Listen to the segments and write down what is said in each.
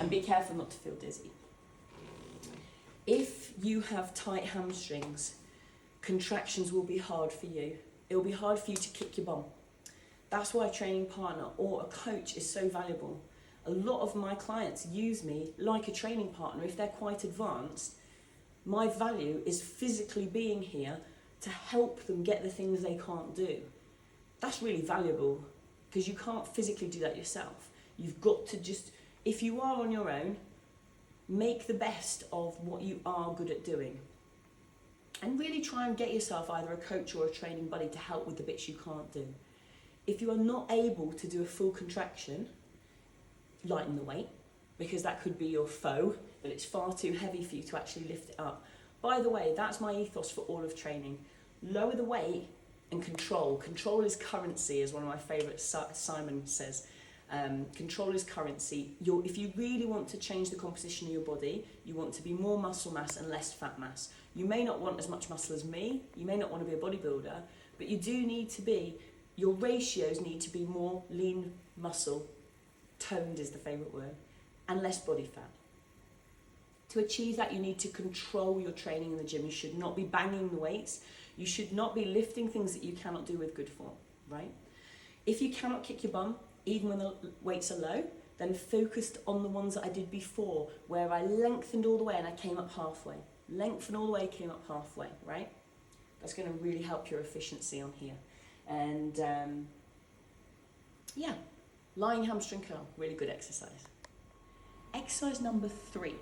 And be careful not to feel dizzy. If you have tight hamstrings, contractions will be hard for you. It will be hard for you to kick your bum. That's why a training partner or a coach is so valuable. A lot of my clients use me like a training partner if they're quite advanced. My value is physically being here to help them get the things they can't do. That's really valuable because you can't physically do that yourself. You've got to just, if you are on your own, make the best of what you are good at doing. And really try and get yourself either a coach or a training buddy to help with the bits you can't do. If you are not able to do a full contraction, lighten the weight, because that could be your foe, but it's far too heavy for you to actually lift it up. By the way, that's my ethos for all of training. Lower the weight and control. Control is currency, as one of my favourites, Simon says. Control is currency. If you really want to change the composition of your body, you want to be more muscle mass and less fat mass. You may not want as much muscle as me, you may not want to be a bodybuilder, but you do need to be, your ratios need to be more lean muscle, toned is the favourite word, and less body fat. To achieve that, you need to control your training in the gym. You should not be banging the weights. You should not be lifting things that you cannot do with good form, right? If you cannot kick your bum, even when the weights are low, then focused on the ones that I did before, where I lengthened all the way and I came up halfway. Lengthened all the way, came up halfway, right? That's going to really help your efficiency on here. And yeah, lying hamstring curl, really good exercise. Exercise number 3.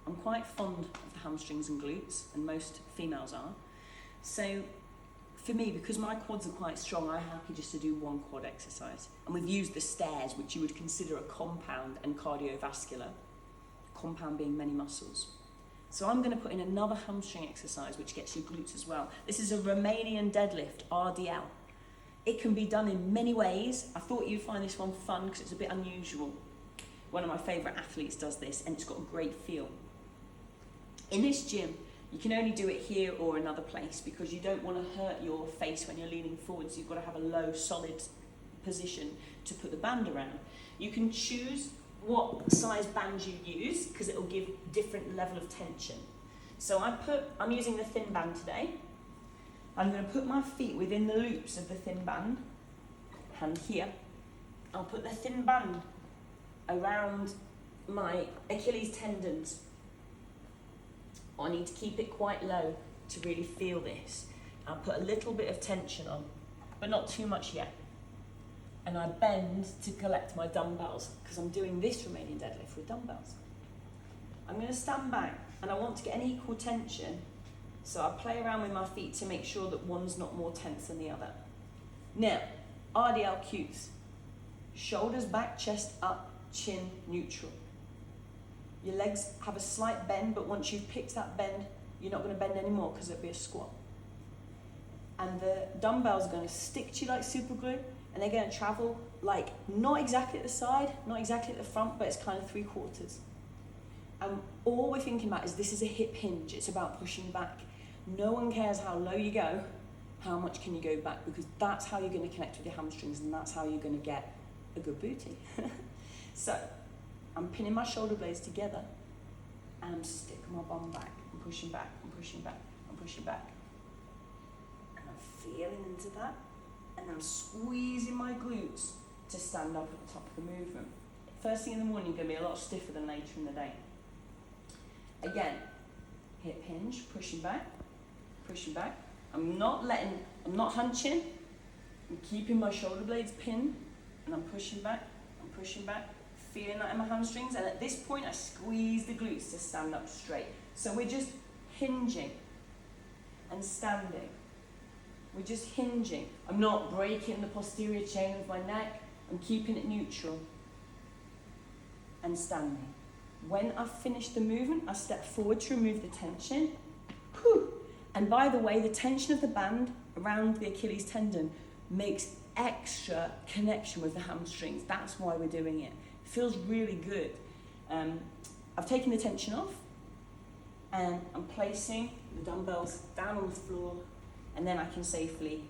I'm quite fond of the hamstrings and glutes, and most females are. So for me, because my quads are quite strong, I'm happy just to do one quad exercise. And we've used the stairs, which you would consider a compound and cardiovascular. Compound being many muscles. So I'm going to put in another hamstring exercise, which gets your glutes as well. This is a Romanian deadlift, RDL. It can be done in many ways. I thought you'd find this one fun because it's a bit unusual. One of my favourite athletes does this, and it's got a great feel. In this gym, you can only do it here or another place because you don't want to hurt your face when you're leaning forwards. You've got to have a low, solid position to put the band around. You can choose what size band you use because it will give different level of tension. So I'm using the thin band today. I'm going to put my feet within the loops of the thin band, hand here. I'll put the thin band around my Achilles tendons. I need to keep it quite low to really feel this. I'll put a little bit of tension on, but not too much yet. And I bend to collect my dumbbells because I'm doing this Romanian deadlift with dumbbells. I'm going to stand back and I want to get an equal tension, so I play around with my feet to make sure that one's not more tense than the other. Now, RDL cues. Shoulders back, chest up, chin neutral. Your legs have a slight bend, but once you've picked that bend, you're not going to bend anymore because it'll be a squat. And the dumbbells are going to stick to you like super glue, and they're going to travel like not exactly at the side, not exactly at the front, but it's kind of 3/4. And all we're thinking about is this is a hip hinge. It's about pushing back. No one cares how low you go, how much can you go back, because that's how you're going to connect with your hamstrings, and that's how you're going to get a good booty. So I'm pinning my shoulder blades together and I'm sticking my bum back. I'm pushing back, I'm pushing back, I'm pushing back. And I'm feeling into that. And I'm squeezing my glutes to stand up at the top of the movement. First thing in the morning, you're going to be a lot stiffer than later in the day. Again, hip hinge, pushing back, pushing back. I'm not hunching. I'm keeping my shoulder blades pinned and I'm pushing back, feeling that in my hamstrings, and at this point I squeeze the glutes to stand up straight. So we're just hinging and standing. We're just hinging. I'm not breaking the posterior chain of my neck. I'm keeping it neutral and standing. When I've finished the movement, I step forward to remove the tension. Whew. And by the way, the tension of the band around the Achilles tendon makes extra connection with the hamstrings. That's why we're doing it. It feels really good. I've taken the tension off and I'm placing the dumbbells down on the floor, and then I can safely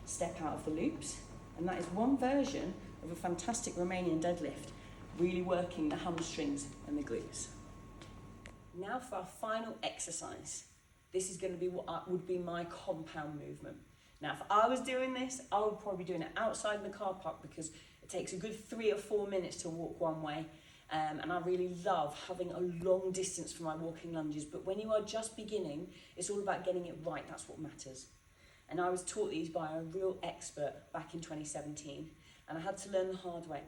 step out of the loops. And that is one version of a fantastic Romanian deadlift. really working the hamstrings and the glutes. Now for our final exercise. This is going to be what would be my compound movement. Now, if I was doing this, I would probably be doing it outside in the car park because it takes a good 3 or 4 minutes to walk one way. And I really love having a long distance for my walking lunges. But when you are just beginning, it's all about getting it right. That's what matters. And I was taught these by a real expert back in 2017. And I had to learn the hard way.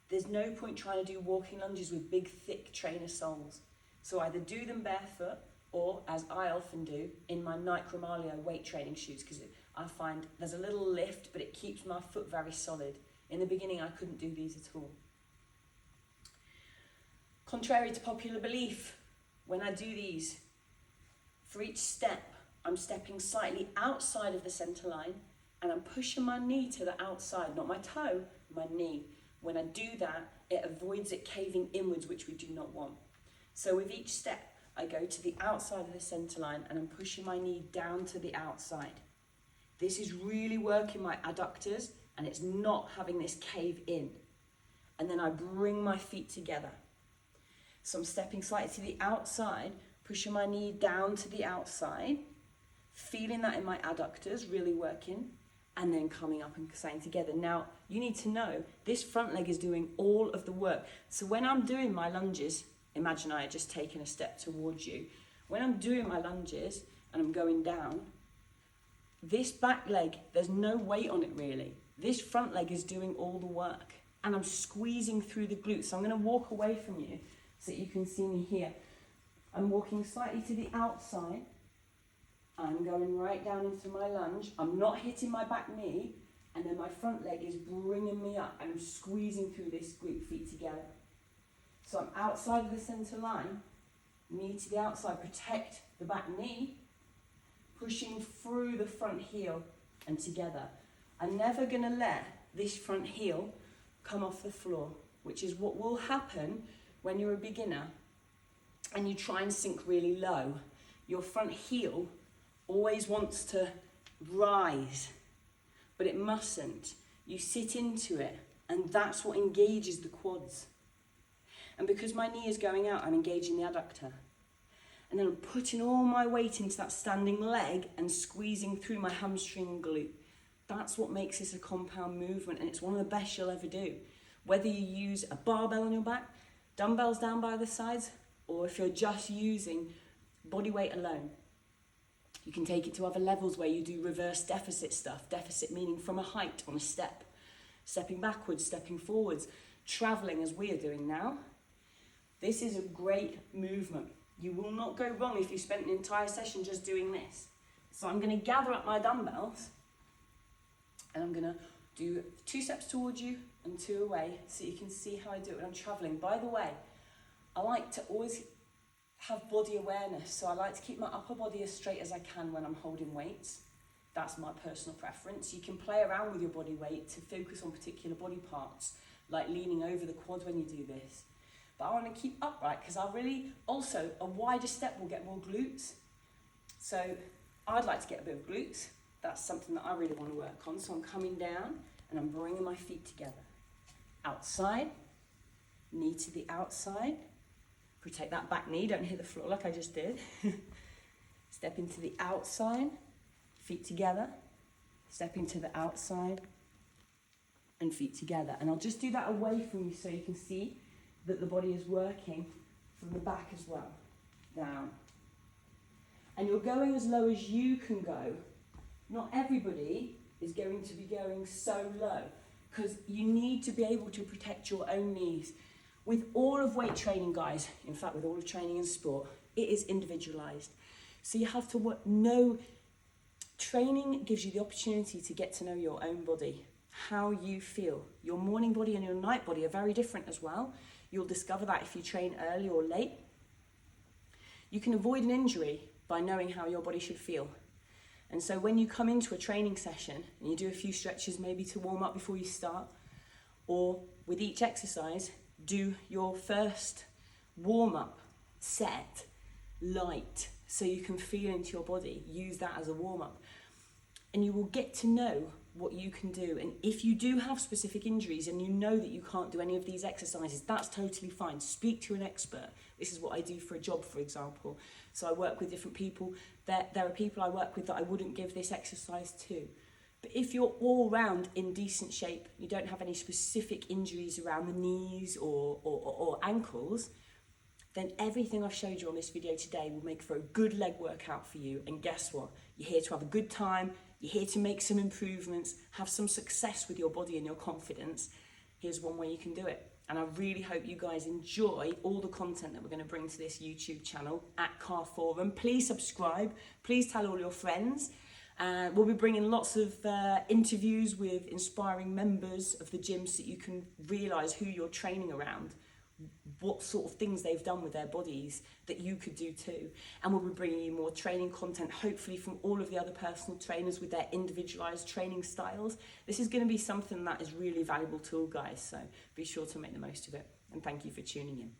There's no point trying to do walking lunges with big, thick trainer soles. So either do them barefoot or, as I often do, in my Nike Romalio weight training shoes, because I find there's a little lift, but it keeps my foot very solid. In the beginning, I couldn't do these at all. Contrary to popular belief, when I do these, for each step, I'm stepping slightly outside of the center line, and I'm pushing my knee to the outside, not my toe, my knee. When I do that, it avoids it caving inwards, which we do not want. So with each step, I go to the outside of the center line and I'm pushing my knee down to the outside. This is really working my adductors and it's not having this cave in. And then I bring my feet together. So I'm stepping slightly to the outside, pushing my knee down to the outside, feeling that in my adductors, really working, and then coming up and staying together. Now, you need to know, this front leg is doing all of the work. So when I'm doing my lunges, imagine I had just taken a step towards you. When I'm doing my lunges and I'm going down, this back leg, there's no weight on it really. This front leg is doing all the work and I'm squeezing through the glutes. So I'm going to walk away from you so that you can see me here. I'm walking slightly to the outside. I'm going right down into my lunge. I'm not hitting my back knee, and then my front leg is bringing me up and I'm squeezing through this glute, feet together. So I'm outside of the center line, knee to the outside, protect the back knee, pushing through the front heel and together. I'm never going to let this front heel come off the floor, which is what will happen when you're a beginner and you try and sink really low. Your front heel always wants to rise, but it mustn't. You sit into it, and that's what engages the quads. And because my knee is going out, I'm engaging the adductor. And then I'm putting all my weight into that standing leg and squeezing through my hamstring and glute. That's what makes this a compound movement, and it's one of the best you'll ever do. Whether you use a barbell on your back, dumbbells down by the sides, or if you're just using body weight alone. You can take it to other levels where you do reverse deficit stuff. Deficit meaning from a height on a step. Stepping backwards, stepping forwards, traveling as we are doing now. This is a great movement. You will not go wrong if you spent an entire session just doing this. So I'm going to gather up my dumbbells and I'm going to do 2 steps towards you and 2 away so you can see how I do it when I'm traveling. By the way, I like to always have body awareness, so I like to keep my upper body as straight as I can when I'm holding weights. That's my personal preference. You can play around with your body weight to focus on particular body parts, like leaning over the quad when you do this. But I want to keep upright because I really, also, a wider step will get more glutes. So I'd like to get a bit of glutes. That's something that I really want to work on. So I'm coming down and I'm bringing my feet together. Outside, knee to the outside. Protect that back knee, don't hit the floor like I just did. Step into the outside, feet together. Step into the outside and feet together. And I'll just do that away from you so you can see that the body is working from the back as well. Down. And you're going as low as you can go. Not everybody is going to be going so low because you need to be able to protect your own knees. With all of weight training, guys, in fact, with all of training in sport, it is individualized. So you have to know, training gives you the opportunity to get to know your own body, how you feel. Your morning body and your night body are very different as well. You'll discover that if you train early or late. You can avoid an injury by knowing how your body should feel. And so when you come into a training session and you do a few stretches maybe to warm up before you start, or with each exercise, do your first warm-up set light so you can feel into your body. Use that as a warm-up. And you will get to know what you can do. And if you do have specific injuries and you know that you can't do any of these exercises, that's totally fine. Speak to an expert. This is what I do for a job, for example. So I work with different people. There are people I work with that I wouldn't give this exercise to. But if you're all round in decent shape, you don't have any specific injuries around the knees or ankles, then everything I've showed you on this video today will make for a good leg workout for you. And guess what? You're here to have a good time. You're here to make some improvements, have some success with your body and your confidence. Here's one way you can do it. And I really hope you guys enjoy all the content that we're going to bring to this YouTube channel at Car Forum. Please subscribe. Please tell all your friends. We'll be bringing lots of interviews with inspiring members of the gym so you can realise who you're training around, what sort of things they've done with their bodies that you could do too. And we'll be bringing you more training content, hopefully from all of the other personal trainers with their individualised training styles. This is going to be something that is really valuable to all guys, so be sure to make the most of it. And thank you for tuning in.